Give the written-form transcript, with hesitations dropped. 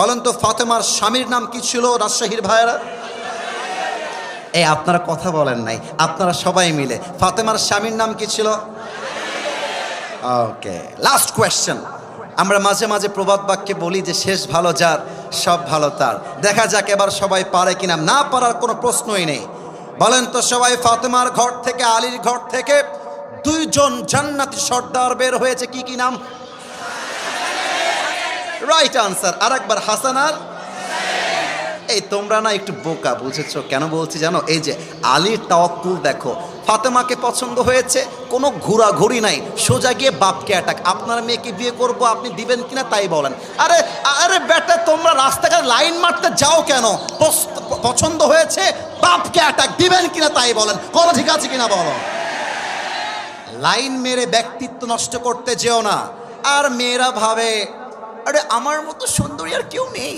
বলেন তো ফাতেমার স্বামীর নাম কি ছিল রাজশাহীর ভাইয়েরা? এই আপনারা কথা বলেন নাই, আপনারা সবাই মিলে ফাতেমার স্বামীর নাম কি ছিল? ওকে, লাস্ট কোয়েশ্চেন। আমরা মাঝে মাঝে প্রবাদ বাক্যে বলি যে শেষ ভালো যার সব ভালো তার। দেখা যাক এবার সবাই পারে কিনা, না পারার কোনো প্রশ্নই নেই। বলেন তো সবাই, ফাতেমার ঘর থেকে আলীর ঘর থেকে দুইজন জান্নাতি সর্দার বের হয়েছে, কি কি নাম? Right answer. আর একবার, হাসান আর এই তোমরা না একটু বোকা, বুঝেছো কেন বলছি জানো? এই যে আলীর তাওয়াক্কুল দেখো, ফাতেমাকে পছন্দ হয়েছে, কোনো ঘোরাঘুরি নাই, সোজা গিয়ে বাপকে অ্যাটাক। আপনার মেয়েকে বিয়ে করব, আপনি দিবেন কিনা তাই বলেন। আরে আরে বেটা, তোমরা রাস্তাঘাটে লাইন মারতে যাও কেন? পছন্দ হয়েছে, বাপকে অ্যাটাক, দিবেন কিনা তাই বলেন। কোনো ঠিক আছে কিনা বলো। লাইন মেরে ব্যক্তিত্ব নষ্ট করতে যেও না। আর মেয়েরা ভাবে আরে আমার মতো সুন্দরী আর কেউ নেই।